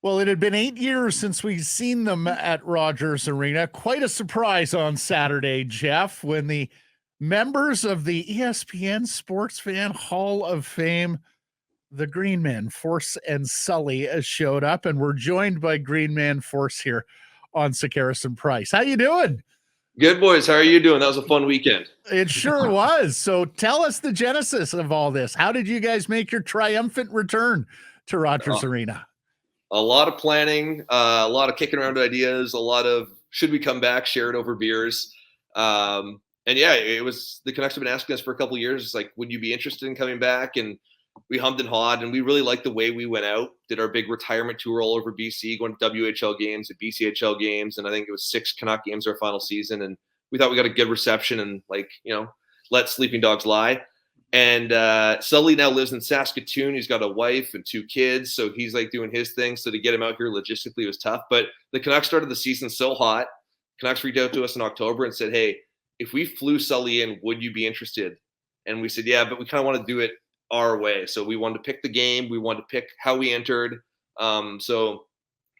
Well, it had been 8 years since we'd seen them at Rogers Arena. Quite a surprise on Saturday, Jeff, when the members of the ESPN Sports Fan Hall of Fame, the Green Man, Force and Sully, showed up, and we're joined by Green Man Force here on Sekeres and Price. How you doing? Good, boys. How are you doing? That was a fun weekend. It sure was. So tell us the genesis of all this. How did you guys make your triumphant return to Rogers Arena? A lot of planning, a lot of kicking around ideas, a lot of should we come back, share it over beers. And yeah, it was the Canucks have been asking us for a couple of years. It's like, would you be interested in coming back? And we hummed and hawed, and we really liked the way we went out. Did our big retirement tour all over BC, going to WHL games and BCHL games, and I think it was 6 Canuck games our final season. And we thought we got a good reception and let sleeping dogs lie. And Sully now lives in Saskatoon. He's got a wife and 2 kids, so he's like doing his thing. So to get him out here logistically was tough. But the Canucks started the season so hot. Canucks reached out to us in October and said, "Hey, if we flew Sully in, would you be interested?" And we said, "Yeah, but we kind of want to do it our way." So we wanted to pick the game. We wanted to pick how we entered. So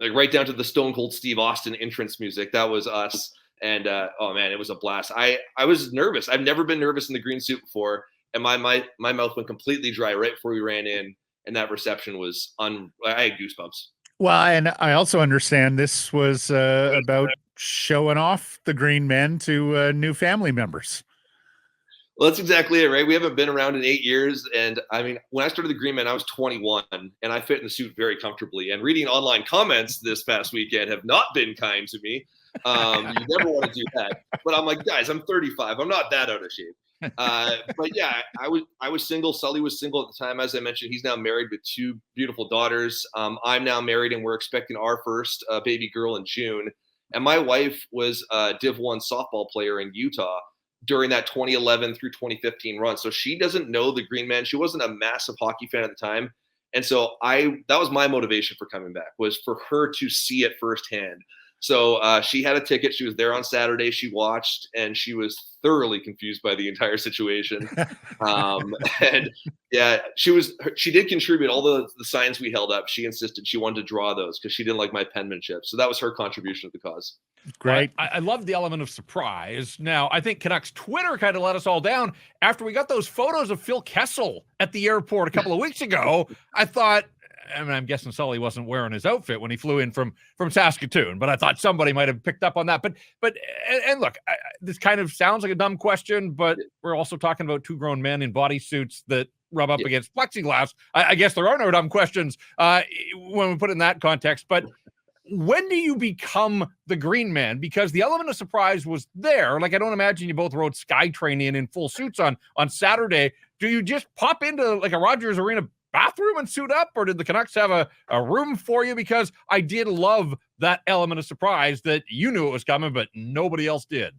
like right down to the Stone Cold Steve Austin entrance music. That was us. And oh man, it was a blast. I was nervous. I've never been nervous in the green suit before. And my mouth went completely dry right before we ran in, and that reception was I had goosebumps. Well, and I also understand this was about showing off the Green Men to new family members. Well, that's exactly it, right? We haven't been around in 8 years, and I mean, when I started the Green Men, I was 21, and I fit in the suit very comfortably. And reading online comments this past weekend have not been kind to me. You never want to do that, but I'm like, guys, I'm 35. I'm not that out of shape. But yeah, I was single. Sully was single at the time. As I mentioned, he's now married with 2 beautiful daughters. I'm now married, and we're expecting our first baby girl in June. And my wife was a Div 1 softball player in Utah during that 2011 through 2015 run. So she doesn't know the Green Man. She wasn't a massive hockey fan at the time. And so that was my motivation for coming back, was for her to see it firsthand. So she had a ticket. She was there on Saturday. She watched, and she was thoroughly confused by the entire situation. And yeah, she did contribute all the signs we held up. She insisted she wanted to draw those because she didn't like my penmanship. So that was her contribution to the cause. Great. I love the element of surprise. Now, I think Canucks Twitter kind of let us all down after we got those photos of Phil Kessel at the airport a couple of weeks ago. I thought, I mean, I'm guessing Sully wasn't wearing his outfit when he flew in from Saskatoon, but I thought somebody might have picked up on that. But look, this kind of sounds like a dumb question, but we're also talking about 2 grown men in bodysuits that rub up against plexiglass. I guess there are no dumb questions when we put it in that context. But when do you become the Green Man? Because the element of surprise was there. Like, I don't imagine you both rode SkyTrain in full suits on Saturday. Do you just pop into like a Rogers Arena bathroom and suit up, or did the Canucks have a room for you? Because I did love that element of surprise that you knew it was coming, but nobody else did.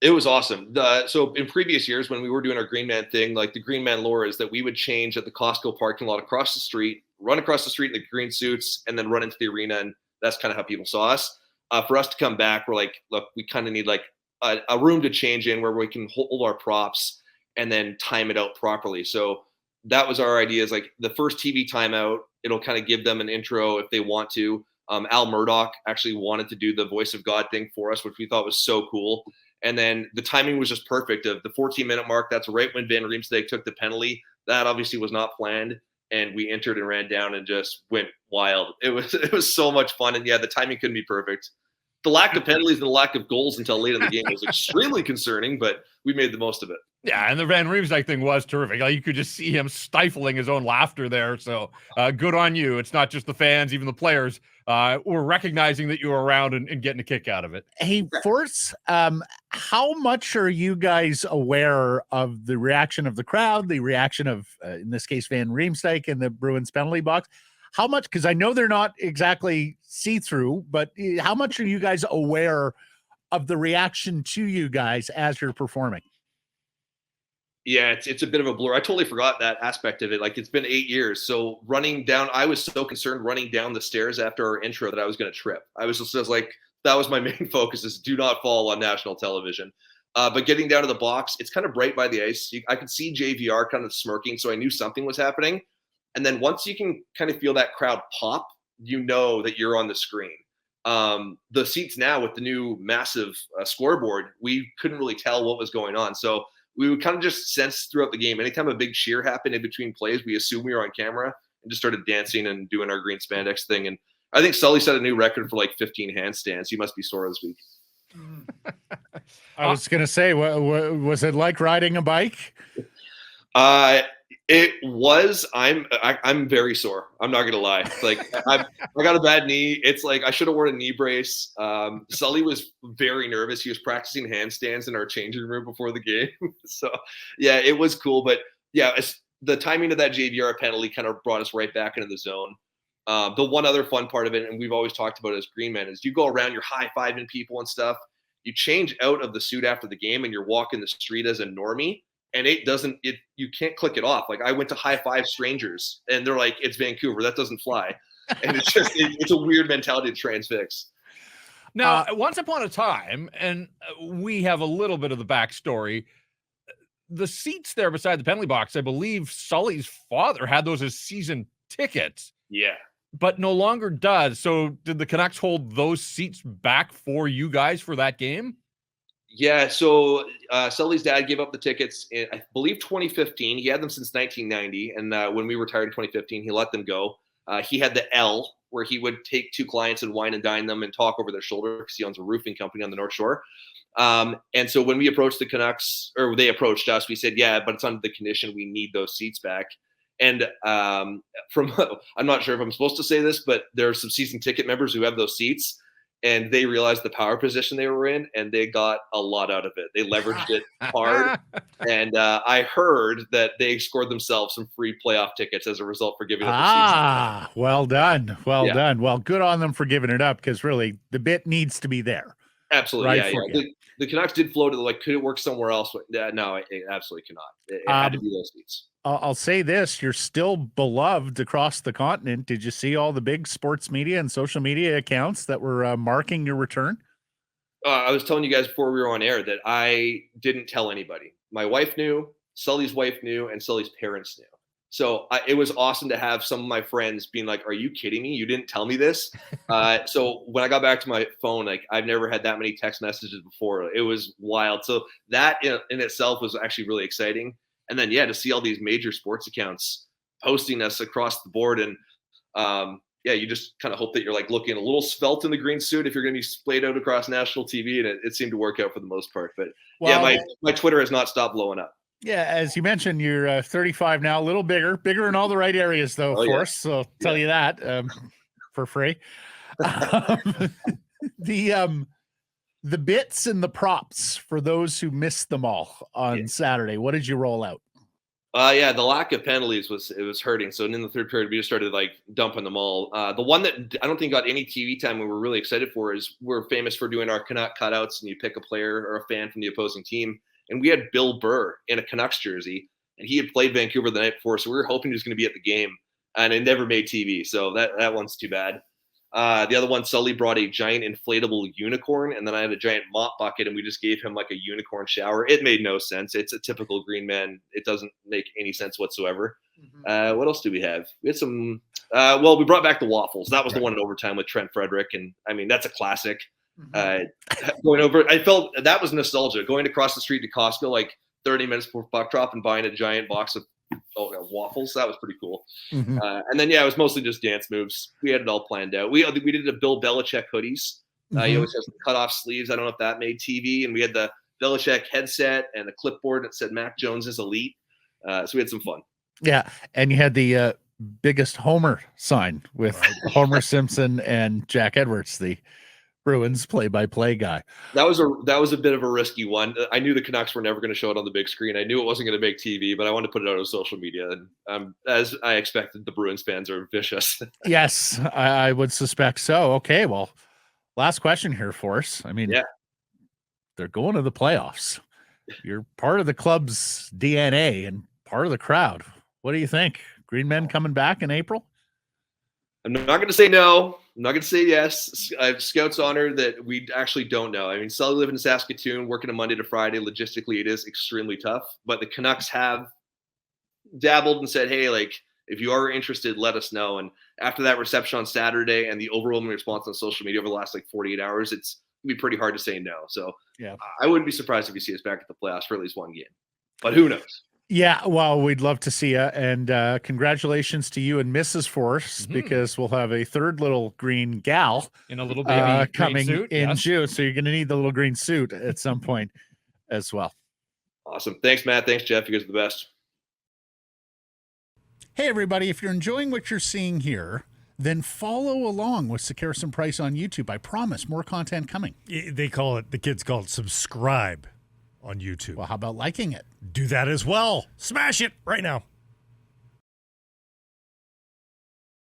It was awesome. So in previous years, when we were doing our Green Man thing, like the Green Man lore is that we would change at the Costco parking lot across the street, run across the street in the green suits, and then run into the arena. And that's kind of how people saw us. For us to come back, we're like, look, we kind of need like a room to change in where we can hold our props and then time it out properly. So that was our idea, is like the first TV timeout, it'll kind of give them an intro if they want to. Al Murdoch actually wanted to do the voice of God thing for us, which we thought was so cool. And then the timing was just perfect. Of the 14-minute mark, that's right when Van Riemsdyk took the penalty. That obviously was not planned. And we entered and ran down and just went wild. It was so much fun. And yeah, the timing couldn't be perfect. The lack of penalties and the lack of goals until late in the game was extremely concerning, but we made the most of it. Yeah, and the Van Riemsdyk thing was terrific. Like, you could just see him stifling his own laughter there. So good on you. It's not just the fans, even the players were recognizing that you were around and getting a kick out of it. Hey, Force, how much are you guys aware of the reaction of the crowd, the reaction of, in this case, Van Riemsdyk in the Bruins penalty box? How much, because I know they're not exactly see-through, but how much are you guys aware of the reaction to you guys as you're performing? Yeah, it's a bit of a blur. I totally forgot that aspect of it. Like, it's been 8 years. So running down, I was so concerned running down the stairs after our intro that I was going to trip. I was just like, that was my main focus, is do not fall on national television. But getting down to the box, it's kind of bright by the ice. I could see JVR kind of smirking, so I knew something was happening. And then once you can kind of feel that crowd pop, you know that you're on the screen. The seats now with the new massive scoreboard, we couldn't really tell what was going on. So we would kind of just sense throughout the game. Anytime a big cheer happened in between plays, we assumed we were on camera and just started dancing and doing our green spandex thing. And I think Sully set a new record for like 15 handstands. He must be sore this week. I was going to say, was it like riding a bike? It was. I'm very sore. I'm not gonna lie. Like I got a bad knee. It's like I should have worn a knee brace. Sully was very nervous. He was practicing handstands in our changing room before the game. So yeah, it was cool. But yeah, the timing of that JVR penalty kind of brought us right back into the zone. The one other fun part of it, and we've always talked about it as green men, is you go around, you're high-fiving people and stuff. You change out of the suit after the game and you're walking the street as a normie. And you can't click it off. Like I went to high five strangers and they're like, it's Vancouver. That doesn't fly. And it's just, it's a weird mentality to try and fix. Now, once upon a time, and we have a little bit of the backstory, the seats there beside the penalty box, I believe Sully's father had those as season tickets. Yeah. But no longer does. So did the Canucks hold those seats back for you guys for that game? Yeah, so Sully's dad gave up the tickets in, I believe, 2015. He had them since 1990, and when we retired in 2015, he let them go. He had the L, where he would take two clients and wine and dine them and talk over their shoulder because he owns a roofing company on the North Shore. And so when we approached the Canucks, or they approached us, we said, yeah, but it's under the condition we need those seats back. And I'm not sure if I'm supposed to say this, but there are some season ticket members who have those seats. And they realized the power position they were in, and they got a lot out of it. They leveraged it hard. And I heard that they scored themselves some free playoff tickets as a result for giving up the season. Well done. Well done. Well, good on them for giving it up, because really the bit needs to be there. Absolutely. Right, Yeah. The Canucks did float it. Like, could it work somewhere else? No, it absolutely cannot. It had to be those seats. I'll say this, you're still beloved across the continent. Did you see all the big sports media and social media accounts that were marking your return? I was telling you guys before we were on air that I didn't tell anybody. My wife knew, Sully's wife knew, and Sully's parents knew. So it was awesome to have some of my friends being like, are you kidding me? You didn't tell me this? So when I got back to my phone, like I've never had that many text messages before. It was wild. So that in itself was actually really exciting. And then, yeah, to see all these major sports accounts posting us across the board. And you just kind of hope that you're like looking a little svelte in the green suit if you're going to be splayed out across national TV. And it seemed to work out for the most part. But my Twitter has not stopped blowing up. Yeah, as you mentioned, you're 35 now, a little bigger in all the right areas, though, of course. So I'll tell you that for free. The bits and the props for those who missed them all on Saturday. What did you roll out? The lack of penalties was hurting. So in the third period, we just started like dumping them all. The one that I don't think got any TV time we were really excited for is we're famous for doing our Canuck cutouts, and you pick a player or a fan from the opposing team. And we had Bill Burr in a Canucks jersey, and he had played Vancouver the night before, so we were hoping he was going to be at the game, and it never made TV. So that one's too bad. The other one, Sully brought a giant inflatable unicorn, and then I had a giant mop bucket, and we just gave him like a unicorn shower. It made no sense. It's a typical green man. It doesn't make any sense whatsoever. Mm-hmm. What else do we have? We had some we brought back the waffles. That was the one in overtime with Trent Frederick, and I mean, that's a classic. Going over, I felt that was nostalgia. Going across the street to Costco like 30 minutes before puck drop and buying a giant box of waffles. That was pretty cool. Mm-hmm. And then it was mostly just dance moves. We had it all planned out. We did a Bill Belichick hoodies. He always has the cutoff sleeves. I don't know if that made TV. And we had the Belichick headset and a clipboard that said Mac Jones is elite. So we had some fun. Yeah, and you had the biggest Homer sign with Homer Simpson and Jack Edwards, the Bruins play-by-play guy. That was a bit of a risky one. I knew the Canucks were never going to show it on the big screen. I knew it wasn't going to make TV, but I wanted to put it out on social media. And as I expected, the Bruins fans are vicious. Yes, I would suspect so. Okay, well, last question here for us. I mean, they're going to the playoffs. You're part of the club's DNA and part of the crowd. What do you think? Green Men coming back in April? I'm not going to say no. I'm not going to say yes. I have Scout's honor that we actually don't know. I mean, Sully living in Saskatoon, working a Monday to Friday. Logistically, it is extremely tough. But the Canucks have dabbled and said, hey, like, if you are interested, let us know. And after that reception on Saturday and the overwhelming response on social media over the last like 48 hours, it's going to be pretty hard to say no. So Yeah, I wouldn't be surprised if you see us back at the playoffs for at least one game, but who knows? yeah. Well, we'd love to see you, and congratulations to you and Mrs. Force, because we'll have a third little green gal In a little baby green coming suit, in yes. June. So you're going to need the little green suit at some point as well. Awesome. Thanks, Matt. Thanks, Jeff. You guys are the best. Hey, everybody, if you're enjoying what you're seeing here, then follow along with Sekeres and Price on YouTube. I promise more content coming. The kids call it subscribe on YouTube. Well, how about liking it? Do that as well. Smash it right now.